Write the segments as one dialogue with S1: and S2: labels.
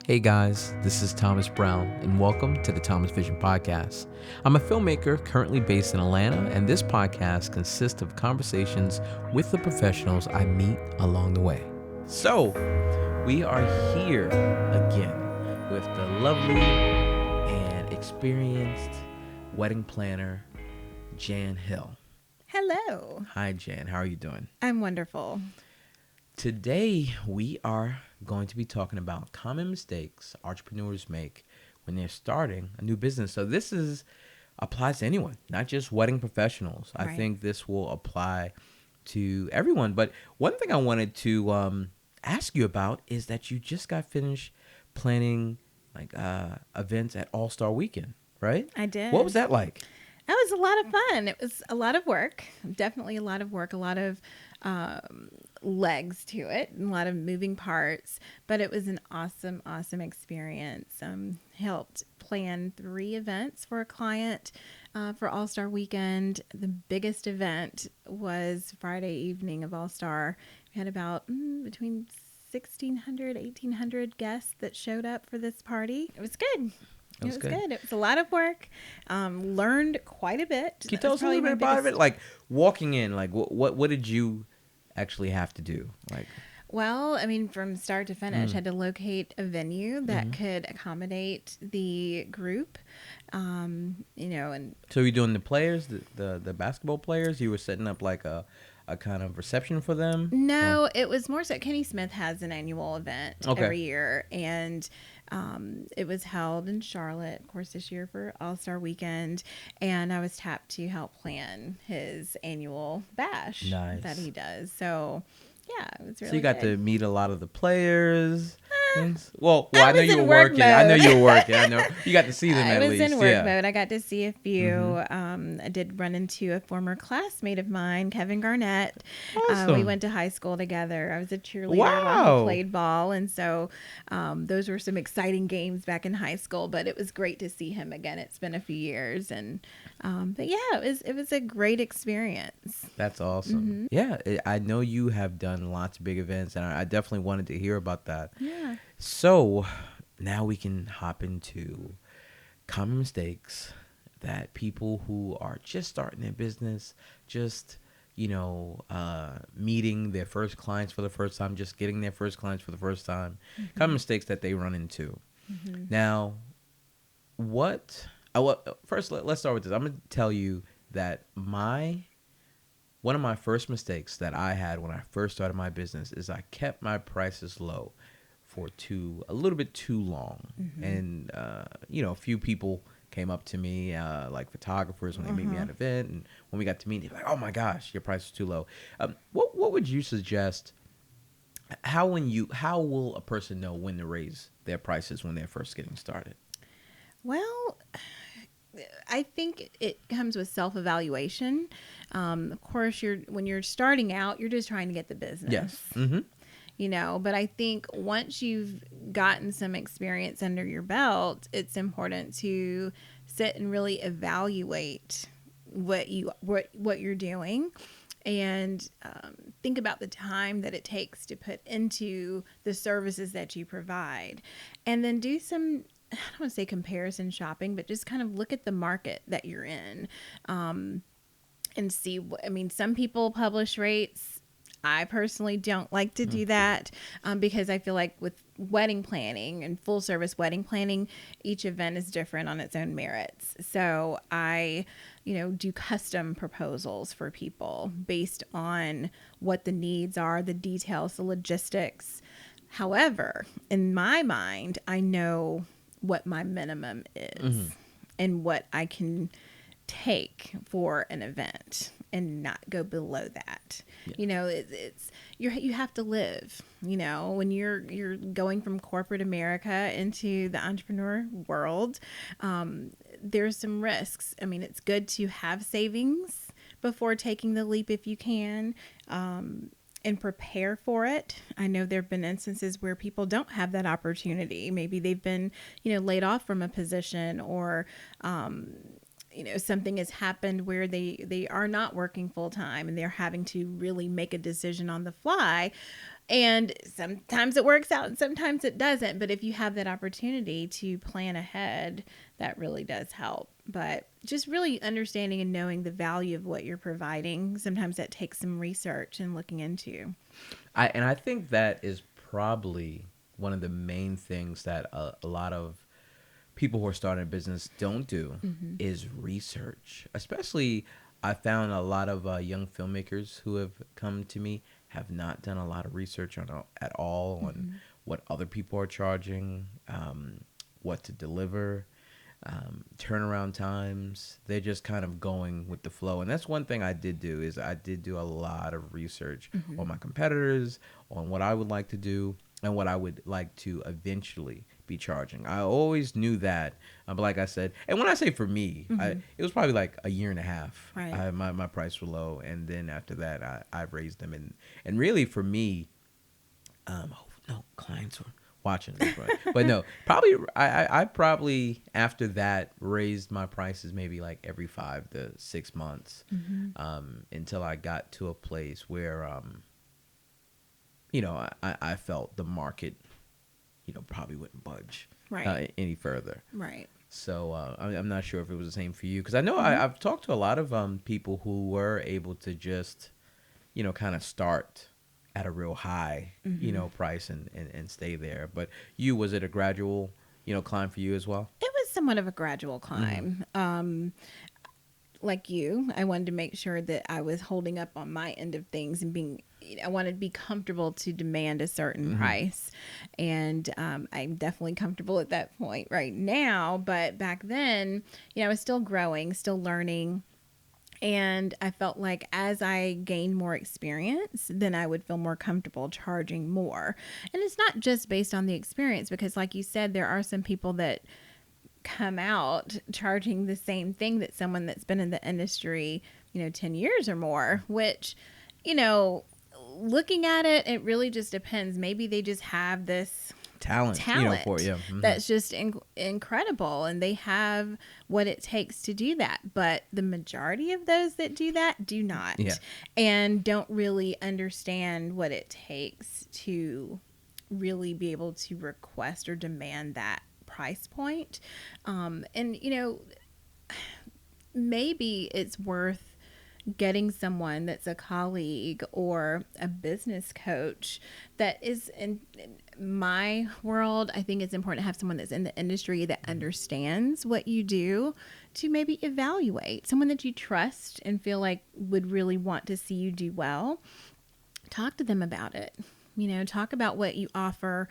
S1: Hey guys, this is Thomas Brown, and welcome to the Thomas Vision Podcast. I'm a filmmaker currently based in Atlanta, and this podcast consists of conversations with the professionals I meet along the way. So, we are here again with the lovely and experienced wedding planner, Jan Hill.
S2: Hello.
S1: Hi, Jan. How are you doing?
S2: I'm wonderful.
S1: Today, we are going to be talking about common mistakes entrepreneurs make when they're starting a new business. So this applies to anyone, not just wedding professionals. I
S2: Right.
S1: think this will apply to everyone. But one thing I wanted to ask you about is that you just got finished planning events at All Star Weekend, right?
S2: I did.
S1: What was that like?
S2: That was a lot of fun. It was a lot of work. Definitely a lot of work, a lot of legs to it, and a lot of moving parts. But it was an awesome experience. Helped plan 3 events for a client for All Star Weekend. The biggest event was Friday evening of All Star. We had about between 1,600, 1,800 guests that showed up for this party. It was good. It was good. It was a lot of work. Learned quite a bit.
S1: Can you tell us a little bit about it? Like walking in, like what did you actually have to do? Like,
S2: well, I mean, from start to finish, had to locate a venue that could accommodate the group. And
S1: so you're doing the players, the basketball players. You were setting up like a kind of reception for them.
S2: No, it was more so. Kenny Smith has an annual event
S1: Okay.
S2: every year, and it was held in Charlotte, of course, this year for All Star Weekend. And I was tapped to help plan his annual bash
S1: Nice.
S2: that he does. So, yeah, it was really
S1: So you got
S2: good.
S1: to meet a lot of the players. Well,
S2: I
S1: I know
S2: was
S1: you
S2: in
S1: were
S2: work
S1: working. I know
S2: mode.
S1: you were working. I know you got to see them
S2: I
S1: at
S2: was
S1: least.
S2: in work
S1: Yeah.
S2: mode. I got to see a few. I did run into a former classmate of mine, Kevin Garnett.
S1: Awesome.
S2: We went to high school together. I was a cheerleader while
S1: Wow.
S2: he played ball. And so those were some exciting games back in high school. But it was great to see him again. It's been a few years. But yeah, it was a great experience.
S1: That's awesome. Yeah, I know you have done lots of big events, and I definitely wanted to hear about that.
S2: Yeah.
S1: So now we can hop into common mistakes that people who are just starting their business, just meeting their first clients for the first time, just getting their first clients for the first time, common mistakes that they run into. Now, first let's start with this. I'm gonna tell you that one of my first mistakes that I had when I first started my business is I kept my prices low for a little bit too long. And a few people came up to me, like photographers, when they meet me at an event, and when we got to meet, they're like, "Oh my gosh, your price is too low." What would you suggest? How will a person know when to raise their prices when they're first getting started?
S2: Well, I think it comes with self-evaluation. Of course, when you're starting out, you're just trying to get the business.
S1: Yes. Mm-hmm.
S2: But I think once you've gotten some experience under your belt, it's important to sit and really evaluate what you're doing, and think about the time that it takes to put into the services that you provide, and then do some, I don't want to say comparison shopping, but just kind of look at the market that you're in, and see. Some people publish rates. I personally don't like to do that because I feel like with wedding planning and full service wedding planning, each event is different on its own merits. So I, do custom proposals for people based on what the needs are, the details, the logistics. However, in my mind, I know what my minimum is and what I can take for an event and not go below that.
S1: Yeah.
S2: It's you have to live, when you're going from corporate America into the entrepreneur world. There's some risks. It's good to have savings before taking the leap if you can, and prepare for it. I know there have been instances where people don't have that opportunity. Maybe they've been, laid off from a position, or something has happened where they are not working full time and they're having to really make a decision on the fly. And sometimes it works out and sometimes it doesn't. But if you have that opportunity to plan ahead, that really does help. But just really understanding and knowing the value of what you're providing, sometimes that takes some research and looking into.
S1: I think that is probably one of the main things that a lot of people who are starting a business don't do is research. Especially, I found a lot of young filmmakers who have come to me have not done a lot of research at all on what other people are charging, what to deliver, turnaround times. They're just kind of going with the flow. And that's one thing I did do is I did do a lot of research on my competitors, on what I would like to do, and what I would like to eventually be charging. I always knew that, but like I said, and when I say for me, it was probably like a year and a half.
S2: Right.
S1: My price were low, and then after that, I raised them, and really for me, oh no, clients were watching this, but no, probably I probably after that raised my prices maybe like every 5 to 6 months, until I got to a place where I felt the market, probably wouldn't budge
S2: Right.
S1: any further.
S2: Right.
S1: So I'm not sure if it was the same for you, because I know I've talked to a lot of people who were able to just, kind of start at a real high, price and stay there. But was it a gradual, climb for you as well?
S2: It was somewhat of a gradual climb. Like you, I wanted to make sure that I was holding up on my end of things and I wanted to be comfortable to demand a certain price. And I'm definitely comfortable at that point right now. But back then, I was still growing, still learning. And I felt like as I gained more experience, then I would feel more comfortable charging more. And it's not just based on the experience, because like you said, there are some people that come out charging the same thing that someone that's been in the industry, 10 years or more, which, looking at it, it really just depends. Maybe they just have this
S1: talent for you.
S2: That's just incredible, and they have what it takes to do that. But the majority of those that do that do not, and don't really understand what it takes to really be able to request or demand that price point. And maybe it's worth getting someone that's a colleague or a business coach that is in my world. I think it's important to have someone that's in the industry that understands what you do, to maybe evaluate someone that you trust and feel like would really want to see you do well. Talk to them about it. Talk about what you offer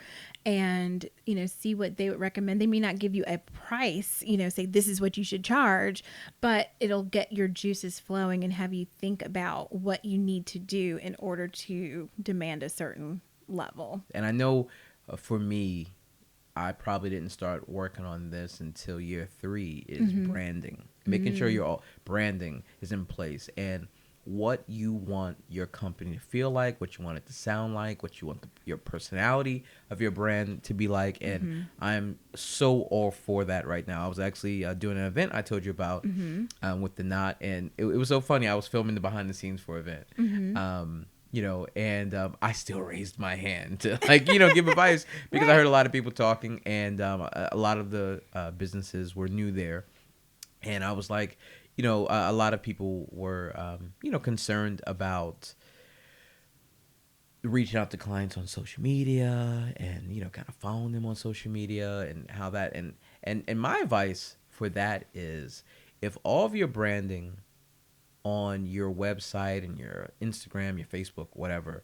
S2: and, see what they would recommend. They may not give you a price, say this is what you should charge, but it'll get your juices flowing and have you think about what you need to do in order to demand a certain level.
S1: And I know for me, I probably didn't start working on this until year 3 is branding, making sure your branding is in place and what you want your company to feel like, what you want it to sound like, what you want your personality of your brand to be like. And I'm so all for that right now. I was actually doing an event I told you about with the Knot, and it was so funny. I was filming the behind the scenes for an event. I still raised my hand to give advice because I heard a lot of people talking, and a lot of the businesses were new there. And I was like, a lot of people were, concerned about reaching out to clients on social media and, kind of following them on social media and how that, and my advice for that is if all of your branding on your website and your Instagram, your Facebook, whatever,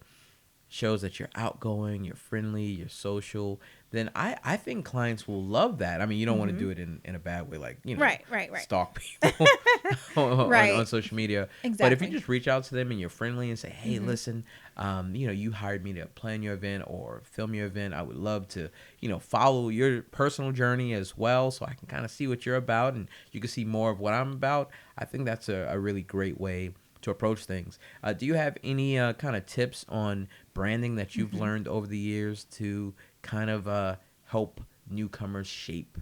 S1: shows that you're outgoing, you're friendly, you're social, then I think clients will love that. I mean, you don't want to do it in a bad way, like,
S2: right.
S1: stalk people on social media.
S2: Exactly.
S1: But if you just reach out to them and you're friendly and say, hey, listen, you hired me to plan your event or film your event. I would love to, follow your personal journey as well, so I can kind of see what you're about and you can see more of what I'm about. I think that's a really great way to approach things. Do you have any kind of tips on branding that you've learned over the years to kind of help newcomers shape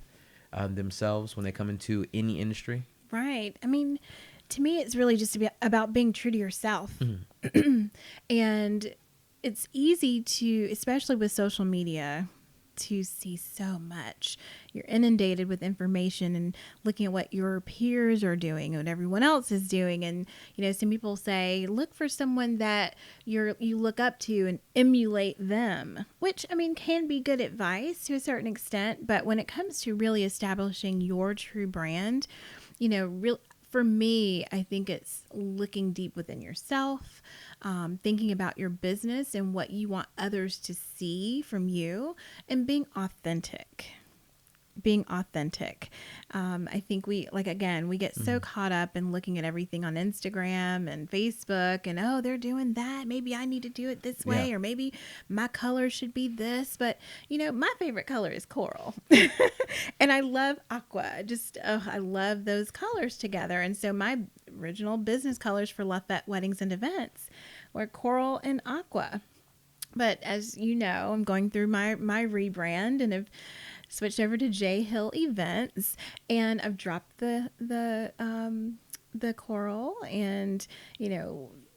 S1: themselves when they come into any industry?
S2: Right. I mean, to me, it's really just about being true to yourself. And, it's easy to, especially with social media, to see so much. You're inundated with information and looking at what your peers are doing and what everyone else is doing. And, some people say, look for someone that you look up to and emulate them, which, can be good advice to a certain extent. But when it comes to really establishing your true brand, for me, I think it's looking deep within yourself, thinking about your business and what you want others to see from you, and being authentic. I think we get so caught up in looking at everything on Instagram and Facebook and, oh, they're doing that. Maybe I need to do it this way, or maybe my color should be this. But, my favorite color is coral and I love aqua. I love those colors together. And so my original business colors for Lafette Weddings and Events were coral and aqua. But as you know, I'm going through my rebrand and have switched over to J Hill Events, and I've dropped the coral and,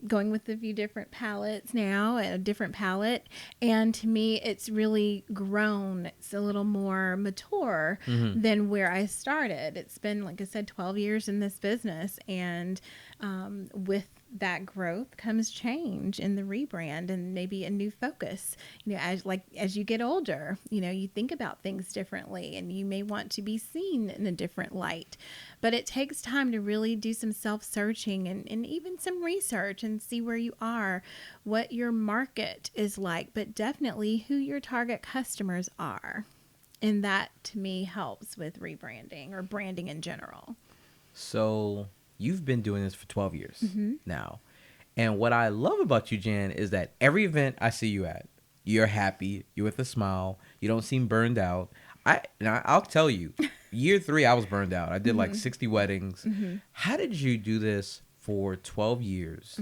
S2: going with a few different palettes now, a different palette. And to me, it's really grown. It's a little more mature than where I started. It's been, like I said, 12 years in this business. And with that growth comes change in the rebrand and maybe a new focus. As you get older, you think about things differently and you may want to be seen in a different light. But it takes time to really do some self-searching and even some research and see where you are, what your market is like, but definitely who your target customers are. And that, to me, helps with rebranding or branding in general.
S1: So you've been doing this for 12 years now. And what I love about you, Jan, is that every event I see you at, you're happy, you're with a smile, you don't seem burned out. I'll tell you, year 3, I was burned out. I did like 60 weddings. How did you do this for 12 years?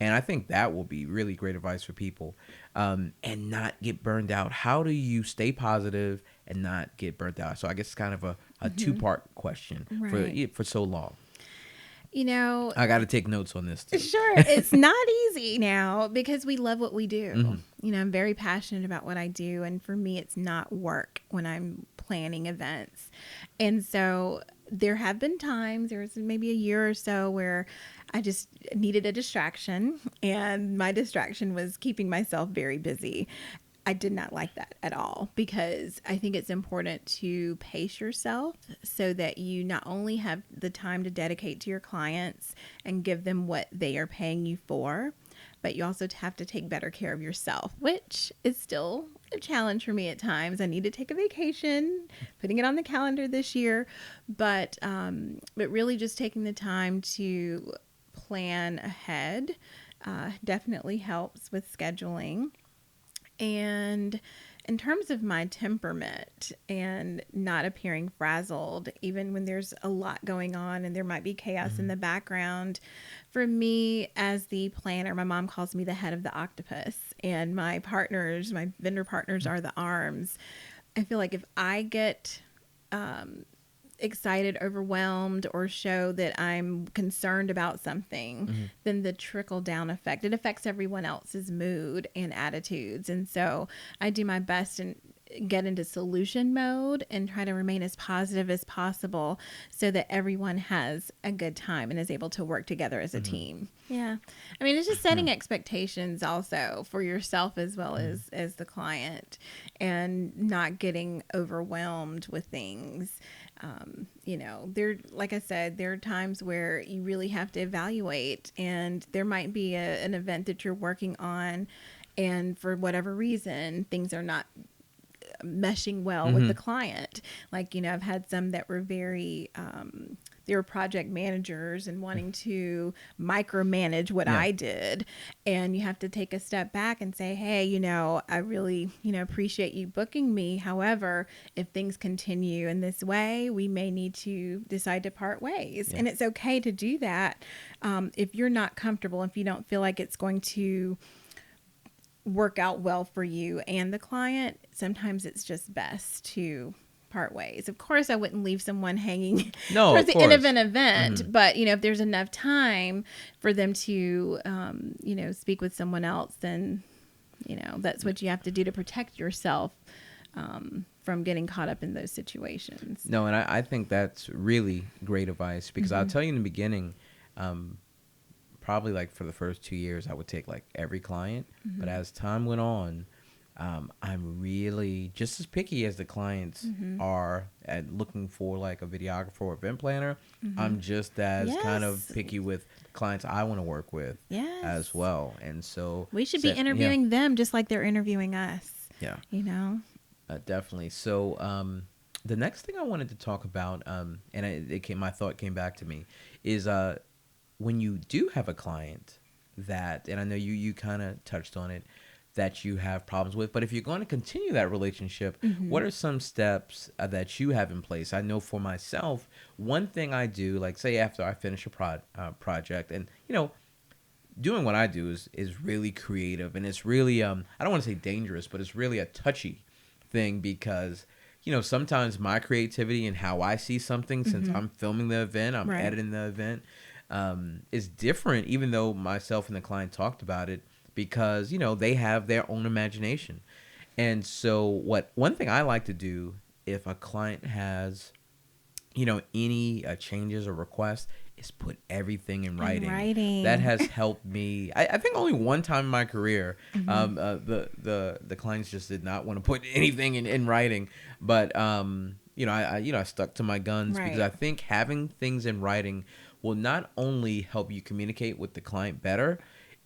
S1: And I think that will be really great advice for people, and not get burned out. How do you stay positive and not get burnt out? So I guess it's kind of a 2-part question for so long. I got to take notes on this too.
S2: Sure. It's not easy now because we love what we do. I'm very passionate about what I do. And for me, it's not work when I'm planning events. And so there have been times, there was maybe a year or so where I just needed a distraction. And my distraction was keeping myself very busy. I did not like that at all because I think it's important to pace yourself so that you not only have the time to dedicate to your clients and give them what they are paying you for, but you also have to take better care of yourself, which is still a challenge for me at times. I need to take a vacation, putting it on the calendar this year, but really just taking the time to plan ahead definitely helps with scheduling. And in terms of my temperament and not appearing frazzled, even when there's a lot going on and there might be chaos in the background, for me as the planner, my mom calls me the head of the octopus, and my vendor partners are the arms. I feel like if I get excited, overwhelmed, or show that I'm concerned about something, then the trickle down effect, it affects everyone else's mood and attitudes. And so I do my best and get into solution mode and try to remain as positive as possible so that everyone has a good time and is able to work together as a team. Yeah. It's just setting expectations also for yourself as well as the client, and not getting overwhelmed with things. Like I said, there are times where you really have to evaluate, and there might be an event that you're working on, and for whatever reason, things are not meshing well with the client. I've had some that were very, they were project managers and wanting to micromanage what I did. And you have to take a step back and say, hey, I really, appreciate you booking me. However, if things continue in this way, we may need to decide to part ways. Yeah. And it's okay to do that. If you're not comfortable, if you don't feel like it's going to work out well for you and the client, sometimes it's just best to part ways. Of course, I wouldn't leave someone hanging towards the end of an event, but if there's enough time for them to speak with someone else, then You know, that's what you have to do to protect yourself from getting caught up in those situations.
S1: No, and I think that's really great advice, because I'll
S2: Mm-hmm.
S1: tell you in the beginning, probably like for the first 2 years, I would take like every client.
S2: Mm-hmm.
S1: But as time went on, I'm really just as picky as the clients
S2: Mm-hmm.
S1: are at looking for like a videographer or event planner.
S2: Mm-hmm.
S1: I'm just as kind of
S2: Yes.
S1: picky with the clients I want to work with
S2: Yes.
S1: as well. And so
S2: We should be
S1: yeah.
S2: interviewing them just like they're interviewing us.
S1: Yeah.
S2: You know?
S1: Definitely. So the next thing I wanted to talk about, my thought came back to me, is when you do have a client that, and I know you kind of touched on it, that you have problems with, but if you're going to continue that relationship,
S2: Mm-hmm.
S1: what are some steps that you have in place? I know for myself, one thing I do, like say after I finish a project, and doing what I do is really creative, and it's really I don't want to say dangerous, but it's really a touchy thing, because sometimes my creativity and how I see something, since I'm filming the event, I'm
S2: Right.
S1: editing the event, is different, even though myself and the client talked about it, because they have their own imagination. And so one thing I like to do, if a client has any changes or requests, is put everything in writing. That has helped me. I think only one time in my career, the clients just did not want to put anything in writing. But I stuck to my guns, because
S2: Right.
S1: I think having things in writing will not only help you communicate with the client better,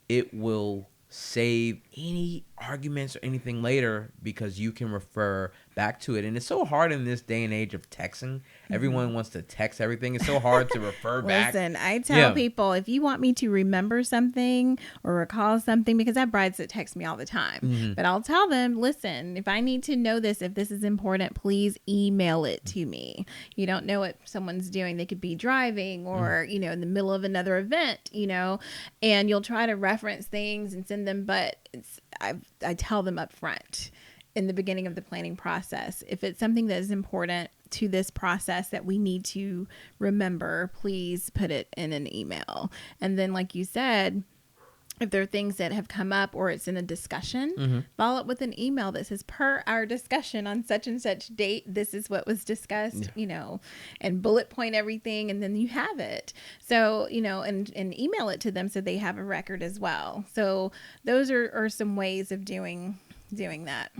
S1: it will save any arguments or anything later, because you can refer back to it. And it's so hard in this day and age of texting. Everyone wants to text everything. It's so hard to refer back.
S2: Listen, I tell
S1: Yeah.
S2: people, if you want me to remember something or recall something, because I have brides that text me all the time,
S1: Mm-hmm.
S2: but I'll tell them, listen, if I need to know this, if this is important, please email it to me. You don't know what someone's doing. They could be driving or, in the middle of another event, and you'll try to reference things and send them, but I tell them up front in the beginning of the planning process, if it's something that is important to this process that we need to remember, please put it in an email. And then, like you said, if there are things that have come up or it's in a discussion, follow up with an email that says, per our discussion on such and such date, this is what was discussed, and bullet point everything, and then you have it. So, and email it to them so they have a record as well. So those are some ways of doing that.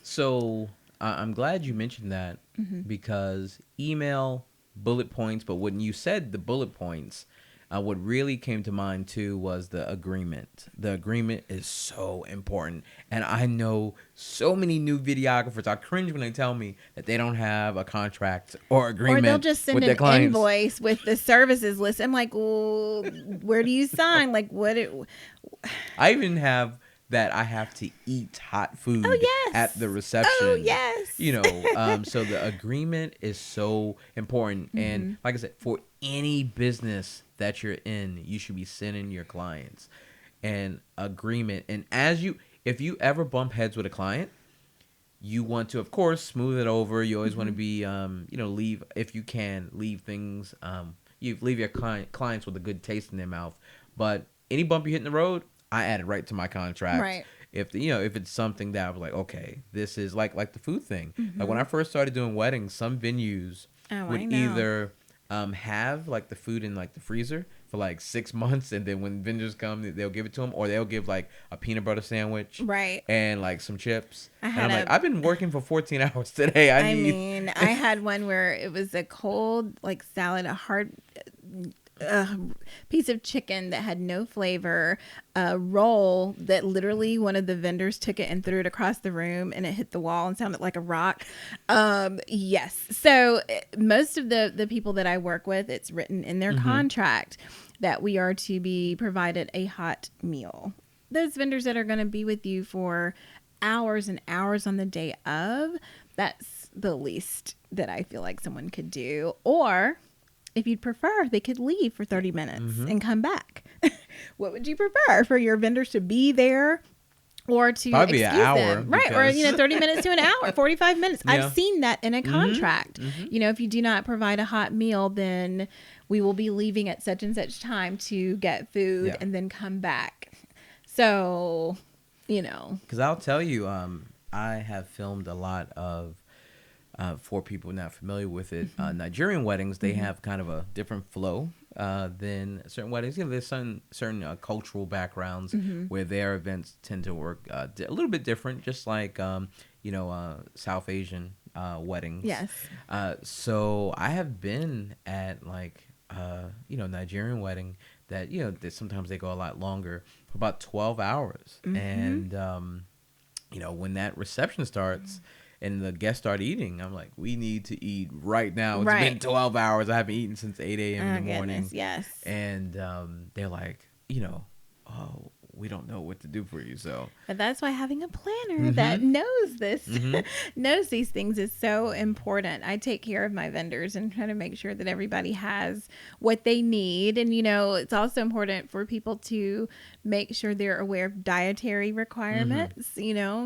S1: So I'm glad you mentioned that, because email, bullet points, but when you said the bullet points, what really came to mind too was the agreement. The agreement is so important. And I know so many new videographers, I cringe when they tell me that they don't have a contract or agreement.
S2: Or they'll just send
S1: with their
S2: an
S1: clients.
S2: invoice with the services list. I'm like, well, where do you sign? Like, what?
S1: I even have that I have to eat hot food
S2: yes.
S1: at the reception.
S2: Oh, yes.
S1: So the agreement is so important. And like I said, for any business that you're in, you should be sending your clients an agreement. And if you ever bump heads with a client, you want to, of course, smooth it over. You always want to be, leave, if you can, leave things, you leave your clients with a good taste in their mouth. But any bump you hit in the road, I add it right to my contract.
S2: Right.
S1: If it's something that I was like, okay, this is like the food thing. Like when I first started doing weddings, some venues would either have like the food in like the freezer for like 6 months, and then when vendors come, they'll give it to them, or they'll give like a peanut butter sandwich,
S2: Right.
S1: and like some chips. And
S2: had
S1: I'm like, I've been working for 14 hours today.
S2: I had one where it was a cold like salad, a hard piece of chicken that had no flavor, a roll that literally one of the vendors took it and threw it across the room and it hit the wall and sounded like a rock. Yes. So most of the people that I work with, it's written in their contract that we are to be provided a hot meal. Those vendors that are going to be with you for hours and hours on the day of, that's the least that I feel like someone could do. Or if you'd prefer, they could leave for 30 minutes and come back. What would you prefer? For your vendors to be there or to
S1: Probably
S2: excuse
S1: an hour,
S2: them? Right. Or, 30 minutes to an hour, 45 minutes.
S1: Yeah.
S2: I've seen that in a contract. If you do not provide a hot meal, then we will be leaving at such and such time to get food and then come back. So, you know.
S1: Because I'll tell you, I have filmed a lot of, for people not familiar with it, Nigerian weddings. They have kind of a different flow than certain weddings. You know, there's certain cultural backgrounds where their events tend to work a little bit different, just like South Asian weddings.
S2: Yes.
S1: So I have been at Nigerian wedding that that sometimes they go a lot longer, for about 12 hours, and when that reception starts and the guests start eating, I'm like, we need to eat right now. It's been 12 hours. I haven't eaten since 8 a.m. in the morning.
S2: Goodness, yes.
S1: And they're like, oh, we don't know what to do for you. So,
S2: but that's why having a planner that knows this, knows these things is so important. I take care of my vendors and try to make sure that everybody has what they need. And, it's also important for people to make sure they're aware of dietary requirements.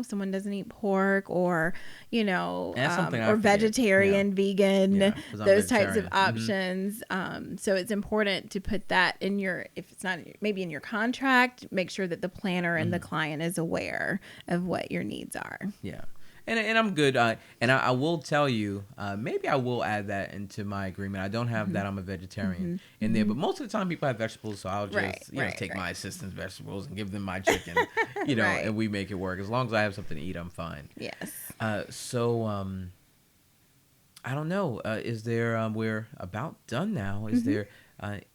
S2: Someone doesn't eat pork or, or vegetarian, vegan, those types of options. So it's important to put that in if it's not, maybe in your contract, make sure that the planner and the client is aware of what your needs are.
S1: Yeah. And I'm good. And I will tell you, maybe I will add that into my agreement. I don't have that I'm a vegetarian in there, but most of the time people have vegetables, so I'll just take my assistant's vegetables and give them my chicken, and we make it work. As long as I have something to eat, I'm fine.
S2: Yes.
S1: So I don't know. Is there? We're about done now. Is there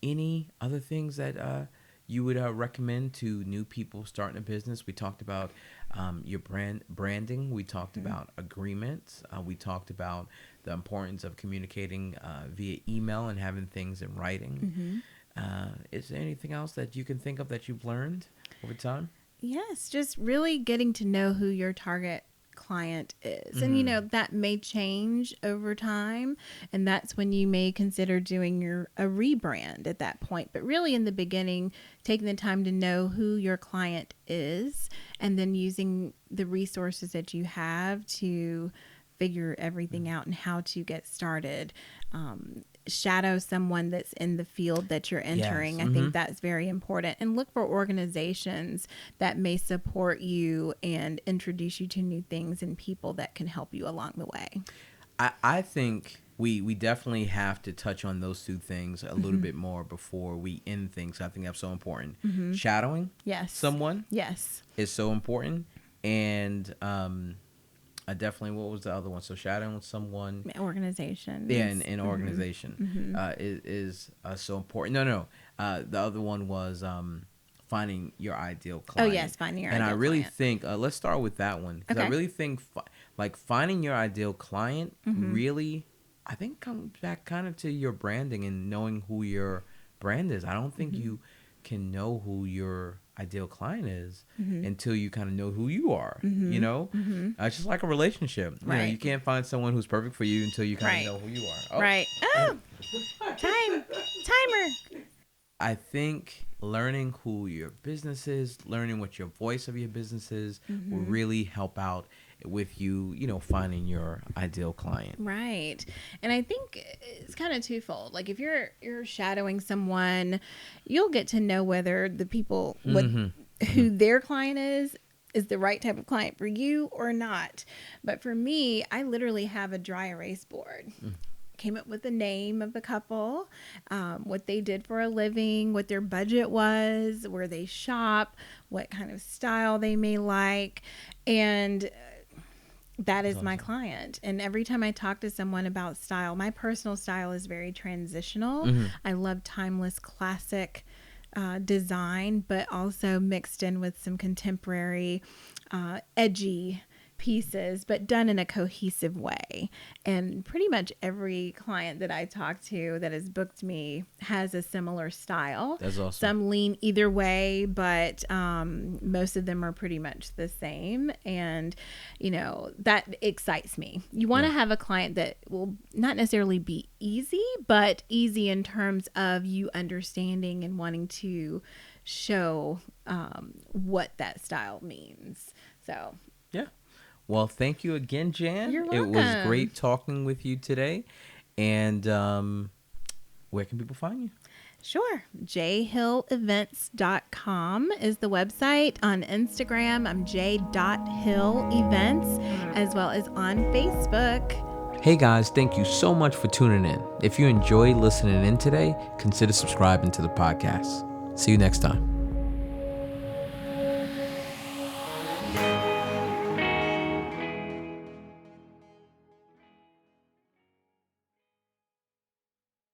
S1: any other things that you would recommend to new people starting a business? We talked about your branding. We talked about agreements. We talked about the importance of communicating via email and having things in writing. Is there anything else that you can think of that you've learned over time?
S2: Yes, just really getting to know who your target client is. And that may change over time, and that's when you may consider doing a rebrand at that point. But really in the beginning, taking the time to know who your client is and then using the resources that you have to figure everything out and how to get started. Shadow someone that's in the field that you're entering. Yes. I think that's very important. And look for organizations that may support you and introduce you to new things and people that can help you along the way.
S1: I think we definitely have to touch on those two things a little bit more before we end things. I think that's so important. Shadowing someone is so important. And definitely, what was the other one? So shadowing someone.
S2: Organization.
S1: Yeah, an organization is so important. No. The other one was finding your ideal client.
S2: Oh, yes, finding your ideal client.
S1: And I really think, let's start with that one. Because I really think, finding your ideal client really, I think, comes back kind of to your branding and knowing who your brand is. I don't think you can know who your ideal client is until you kind of know who you are. It's just like a relationship. You can't find someone who's perfect for you until you kind of know who you are.
S2: Right. Timer.
S1: I think learning who your business is, learning what your voice of your business is, will really help out with you, finding your ideal client.
S2: Right. And I think it's kind of twofold. Like if you're shadowing someone, you'll get to know whether the people, who their client is the right type of client for you or not. But for me, I literally have a dry erase board. Came up with the name of the couple, what they did for a living, what their budget was, where they shop, what kind of style they may like. And that is my client. And every time I talk to someone about style, my personal style is very transitional. I love timeless classic design, but also mixed in with some contemporary, edgy pieces, but done in a cohesive way. And pretty much every client that I talk to that has booked me has a similar style.
S1: That's awesome.
S2: Some lean either way, but most of them are pretty much the same. And, that excites me. You want to have a client that will not necessarily be easy, but easy in terms of you understanding and wanting to show what that style means. So,
S1: yeah. Well, thank you again, Jan.
S2: You're welcome.
S1: It was great talking with you today. And where can people find you?
S2: Sure. jhillevents.com is the website. On Instagram, I'm j.hillevents, as well as on Facebook.
S1: Hey guys, thank you so much for tuning in. If you enjoyed listening in today, consider subscribing to the podcast. See you next time.